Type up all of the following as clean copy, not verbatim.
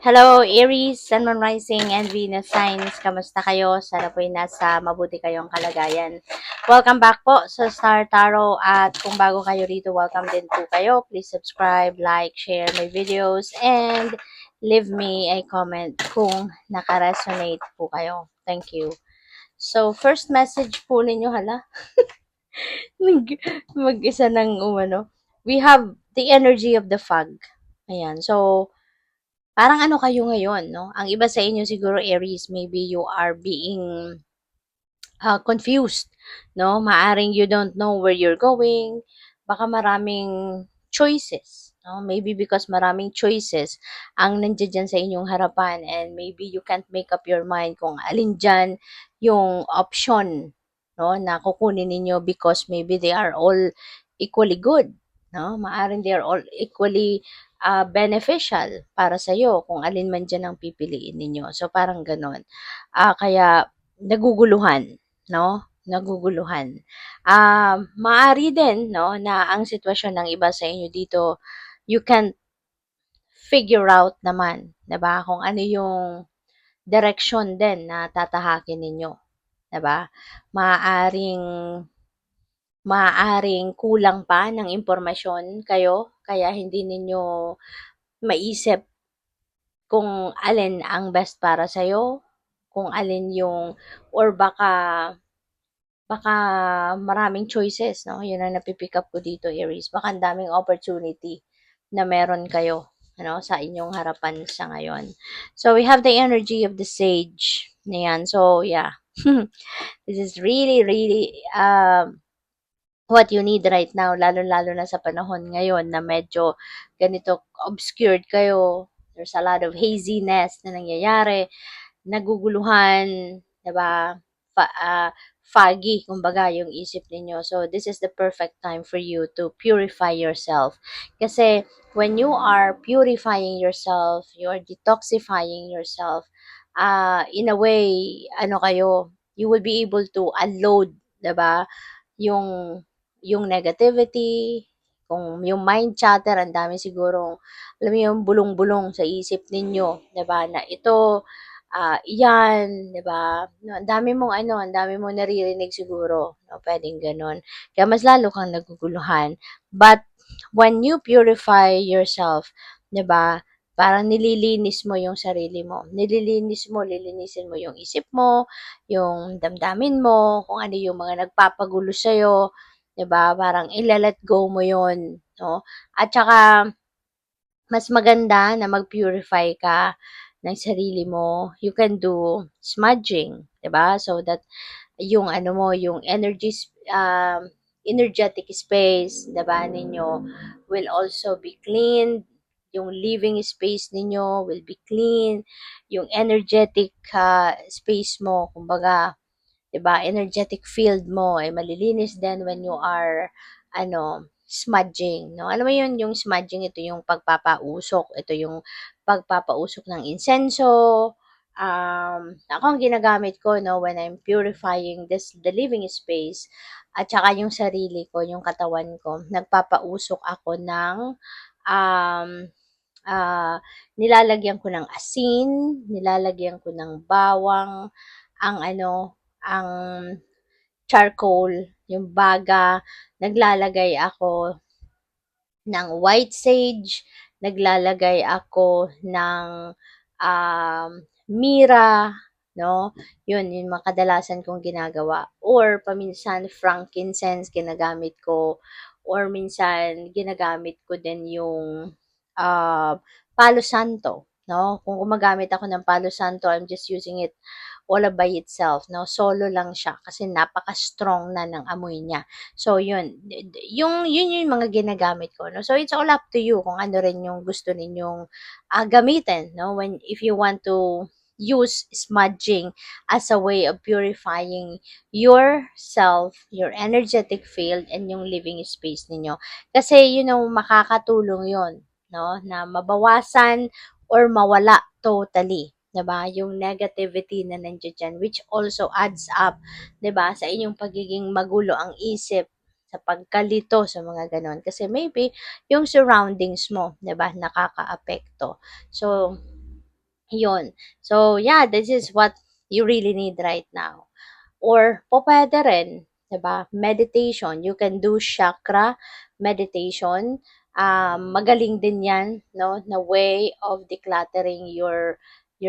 Hello, Aries, Sun, Moon, Rising, and Venus signs. Kamusta kayo? Sana po'y nasa mabuti kayong kalagayan. Welcome back po sa Star Tarot. At kung bago kayo rito, welcome din po kayo. Please subscribe, like, share my videos, and leave me a comment kung naka-resonate po kayo. Thank you. So, first message po ninyo, hala, mag-isa ng umano. We have the energy of the fog. Ayan. So, parang ano kayo ngayon, no? Ang iba sa inyo siguro, Aries, maybe you are being confused, no? Maaring you don't know where you're going. Baka maraming choices, no? Maybe because maraming choices ang nandiyan dyan sa inyong harapan and maybe you can't make up your mind kung alin dyan yung option, no? Na kukunin ninyo because maybe they are all equally good, no? Maaring they are all equally beneficial para sa iyo kung alin man dyan ang pipiliin ninyo. So, parang ganon. Kaya, naguguluhan, no? Naguguluhan. Maaari din, no, na ang sitwasyon ng iba sa inyo dito, you can figure out naman, 'di ba? Kung ano yung direction din na tatahakin ninyo, 'di ba? Maaaring maaaring kulang pa ng impormasyon kayo kaya hindi ninyo maisip kung alin ang best para sa'yo, kung alin yung or baka maraming choices, no? Yun ang napipick up ko dito, Aries. Baka ang daming opportunity na meron kayo, ano, sa inyong harapan sa ngayon. So, we have the energy of the sage. Ayan. So, yeah. This is really, really, what you need right now, lalo-lalo na sa panahon ngayon na medyo ganito obscured kayo. There's a lot of haziness na nangyayari, naguguluhan, 'di ba? Fa- ah, Foggy, kumbaga, yung isip ninyo. So, this is the perfect time for you to purify yourself. Kasi, when you are purifying yourself, you are detoxifying yourself, in a way, ano kayo, you will be able to unload, 'di ba? Yung yung negativity, kung yung mind chatter, ang dami sigurong, alam mo yung bulong-bulong sa isip ninyo, 'di ba? Na ito, iyan, 'di ba? No, ang dami mong naririnig siguro, no? Pwedeng gano'n. Kaya mas lalo kang naguguluhan. But when you purify yourself, 'di ba? Parang nililinis mo yung sarili mo. Lilinisin mo yung isip mo, yung damdamin mo, kung ano yung mga nagpapagulo sa'yo, 'di ba? Parang ila-let go mo 'yon, no? At saka mas maganda na mag-purify ka ng sarili mo. You can do smudging, 'di ba? So that yung ano mo, yung energetic space, 'di ba, ninyo will also be cleaned. Yung living space ninyo will be clean. Yung energetic space mo, kumbaga, 'di ba, energetic field mo ay malilinis din when you are smudging, no? Alam mo yun, yung smudging, ito yung pagpapausok, ito yung pagpapausok ng insenso. Ako ang ginagamit ko, no, when I'm purifying the living space at saka yung sarili ko, yung katawan ko, nagpapausok ako ng um, ah, nilalagyan ko ng asin, nilalagyan ko ng bawang, ang ang charcoal, yung baga, naglalagay ako ng white sage, naglalagay ako ng mira, no? Yun, yung mga kadalasan kong ginagawa. Or paminsan frankincense ginagamit ko, or minsan ginagamit ko din yung palo santo, no? Kung gumagamit ako ng palo santo, I'm just using it all by itself, no? Solo lang siya kasi napaka-strong na ng amoy niya. So, yun yung mga ginagamit ko, no? So, it's all up to you kung ano rin yung gusto ninyong gamitin, no? If you want to use smudging as a way of purifying yourself, your energetic field, and yung living space ninyo. Kasi, makakatulong yon, no? Na mabawasan or mawala totally, 'di ba? Yung negativity na nandiyan dyan, which also adds up, 'di ba, sa inyong pagiging magulo ang isip, sa pagkalito, sa mga ganon. Kasi maybe yung surroundings mo, 'di ba, nakakaapekto. So, Yun. So, yeah, this is what you really need right now. Or pupuwede rin, 'di ba, meditation. You can do chakra meditation. Magaling din 'yan, 'no, na way of decluttering your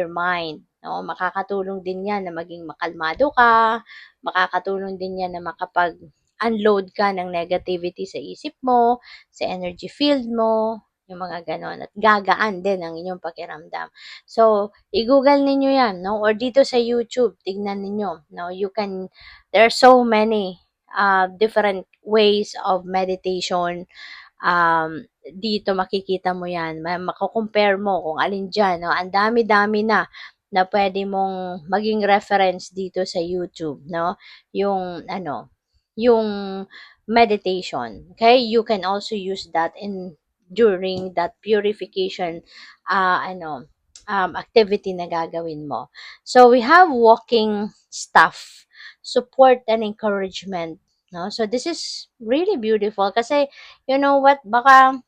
mind, 'no. Makakatulong din 'yan na maging makalmado ka, makakatulong din 'yan na makapag-unload ka ng negativity sa isip mo, sa energy field mo, yung mga gano'n at gagaan din ang inyong pakiramdam. So, i-Google ninyo 'yan 'no or dito sa YouTube tignan ninyo 'no, there are so many, different ways of meditation. Dito makikita mo 'yan, mako-compare mo kung alin diyan 'no, ang dami-dami na, na puwede mong maging reference dito sa YouTube 'no, yung ano, yung meditation, okay. You can also use that during that purification, activity na gagawin mo. So, we have walking stuff, support and encouragement, 'no. So, this is really beautiful kasi you know what, baka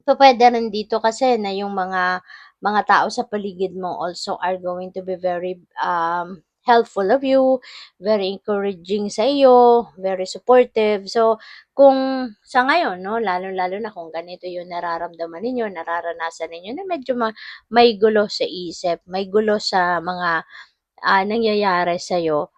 pupuwede rin dito kasi na yung mga tao sa paligid mo also are going to be very, helpful of you, very encouraging sa iyo, very supportive. So, kung sa ngayon 'no, lalong-lalo na kung ganito yung nararamdaman ninyo, nararanasan ninyo na medyo may gulo sa isip, may gulo sa mga nangyayari sa'yo,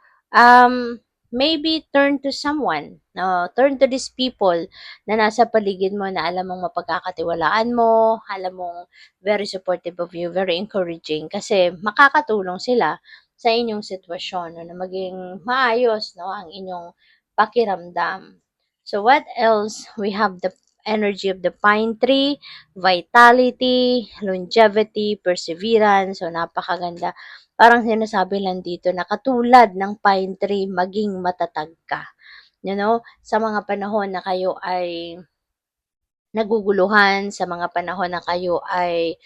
maybe turn to someone, no? Turn to these people na nasa paligid mo na alam mong mapagkakatiwalaan mo, alam mong very supportive of you, very encouraging kasi makakatulong sila sa inyong sitwasyon no, na maging maayos no ang inyong pakiramdam. So what else? We have the energy of the pine tree, vitality, longevity, perseverance. So napakaganda. Parang sinasabi lang dito na katulad ng pine tree, maging matatag ka. You know, sa mga panahon na kayo ay naguguluhan, sa mga panahon na kayo ay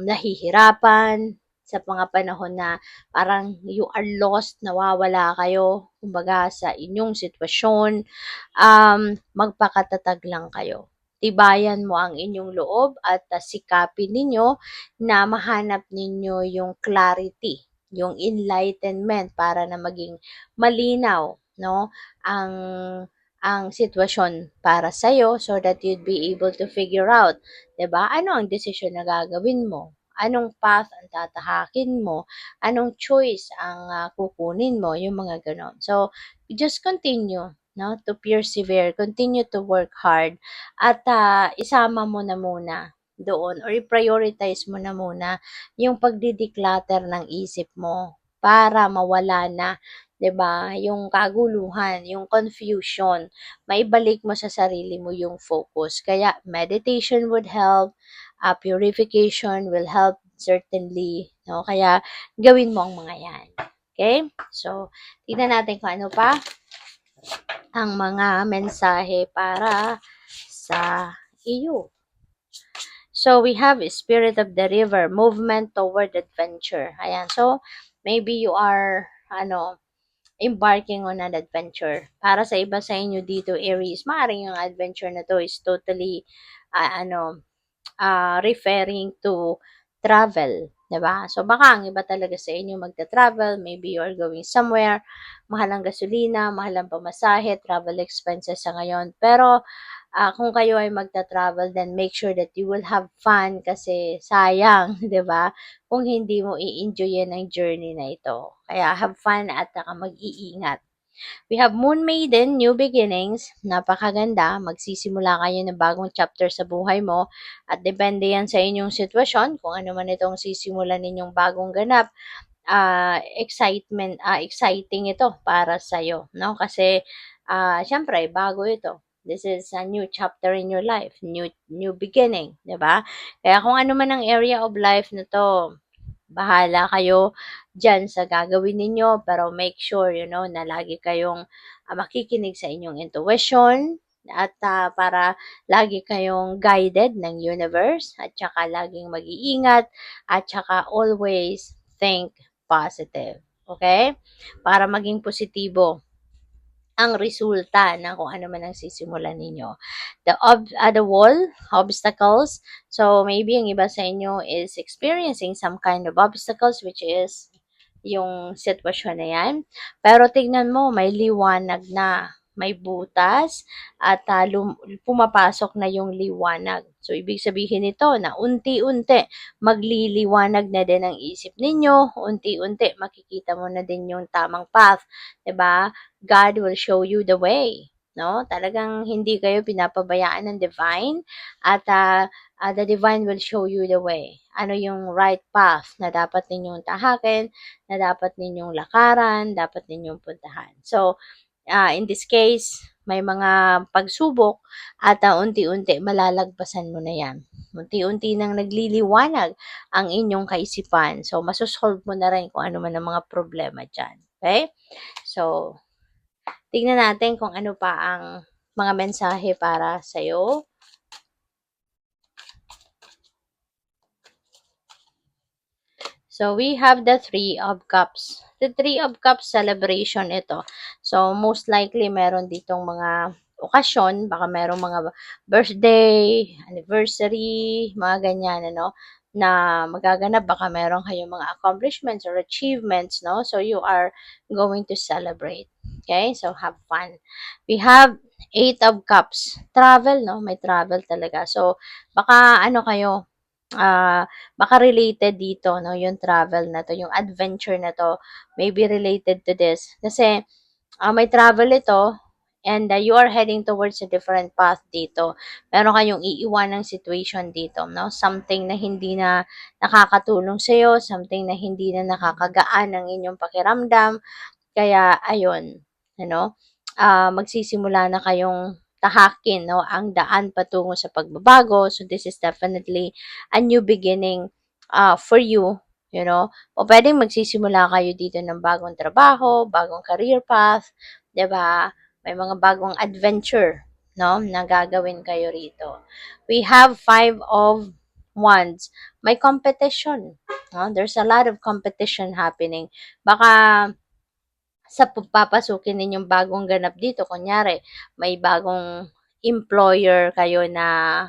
nahihirapan, sa mga panahon na parang you are lost, nawawala kayo, kumbaga sa inyong sitwasyon, magpakatatag lang kayo. Tibayan mo ang inyong loob at sikapin ninyo na mahanap ninyo yung clarity, yung enlightenment para na maging malinaw, no? Ang sitwasyon para sa'yo so that you'd be able to figure out, 'di ba? Ano ang desisyon na gagawin mo? Anong path ang tatahakin mo? Anong choice ang kukunin mo? Yung mga gano'n. So, just continue, no, to persevere, continue to work hard at isama mo na muna doon or i-prioritize mo na muna yung pagde-declutter ng isip mo para mawala na 'di ba, yung kaguluhan, yung confusion, maibalik mo sa sarili mo yung focus. Kaya meditation would help, purification will help certainly, no? Kaya gawin mo ang mga 'yan. Okay? So, tignan natin kung ano pa ang mga mensahe para sa iyo. So, we have Spirit of the River, movement toward adventure. Ayan. So, maybe you are, embarking on an adventure. Para sa iba sa inyo dito, Aries, maaaring yung adventure na to is totally, ah, ano, referring to travel, 'di ba? So baka ang iba talaga sa inyo magta-travel, maybe you are going somewhere, mahal ang gasolina, mahal ang pamasahe, travel expenses sa ngayon. Pero kung kayo ay magta-travel, then make sure that you will have fun kasi sayang, 'di ba? Kung hindi mo i-enjoyin ang journey na ito. Kaya have fun at mag-iingat. We have Moon Maiden, New Beginnings. Napakaganda. Magsisimula kayo ng bagong chapter sa buhay mo at depende yan sa inyong sitwasyon kung ano man itong sisimulan ninyong bagong ganap. Exciting ito para sa iyo, no? Kasi syempre bago ito. This is a new chapter in your life, new beginning, 'di ba? Kaya kung ano man ang area of life na to, bahala kayo diyan sa gagawin ninyo, pero make sure, na lagi kayong makikinig sa inyong intuition at para lagi kayong guided ng universe at saka laging mag-iingat at saka always think positive. Okay? Para maging positibo ang resulta ng kung ano man ang sisimulan ninyo. The wall, obstacles. So, maybe ang iba sa inyo is experiencing some kind of obstacles, which is yung sitwasyon na yan. Pero tignan mo, may liwanag na, may butas, at pumapasok na yung liwanag. So, ibig sabihin nito na unti-unti magliliwanag na din ang isip ninyo, unti-unti makikita mo na din yung tamang path. 'Di ba? God will show you the way. No? Talagang hindi kayo pinapabayaan ng divine at the divine will show you the way. Ano yung right path na dapat ninyong tahakin, na dapat ninyong lakaran, dapat ninyong puntahan. So, in this case, may mga pagsubok at unti-unti malalagpasan mo na yan. Unti-unti nang nagliliwanag ang inyong kaisipan. So, masosolve mo na rin kung ano man ang mga problema dyan. Okay? So, tignan natin kung ano pa ang mga mensahe para sa'yo. So, we have the Three of Cups. The Three of Cups celebration ito. So, most likely, meron ditong mga okasyon. Baka merong mga birthday, anniversary, mga ganyan, ano, na magaganap. Baka meron kayong mga accomplishments or achievements, no? So, you are going to celebrate. Okay? So, have fun. We have Eight of Cups. Travel, no? May travel talaga. So, baka ano kayo, baka related dito, no, yung travel na to, yung adventure na to, maybe related to this. Kasi, may travel ito, and you are heading towards a different path dito. Meron kayong iiwanang situation dito, no? Something na hindi na nakakatulong sa'yo, something na hindi na nakakagaan ng inyong pakiramdam. Kaya, ayun, ano, magsisimula na kayong tahakin, no, ang daan patungo sa pagbabago. So, this is definitely a new beginning for you, you know. O pwedeng magsisimula kayo dito ng bagong trabaho, bagong career path, 'di ba? May mga bagong adventure, no, na gagawin kayo rito. We have Five of Wands. May competition, no? There's a lot of competition happening. Baka sa papasukin ninyong bagong ganap dito, kunyari, may bagong employer kayo na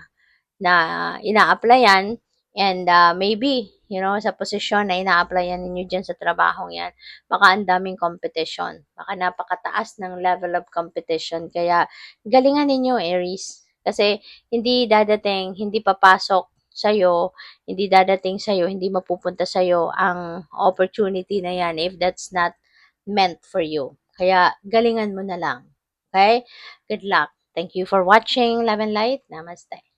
ina-applyan, and maybe, you know, sa posisyon na ina-applyan ninyo dyan sa trabahong yan, baka ang daming competition. Baka napakataas ng level of competition. Kaya, galingan ninyo, Aries. Kasi, hindi dadating, hindi papasok sa'yo, hindi dadating sa'yo, hindi mapupunta sa'yo ang opportunity na yan if that's not meant for you. Kaya, galingan mo na lang. Okay? Good luck. Thank you for watching. Love and light. Namaste.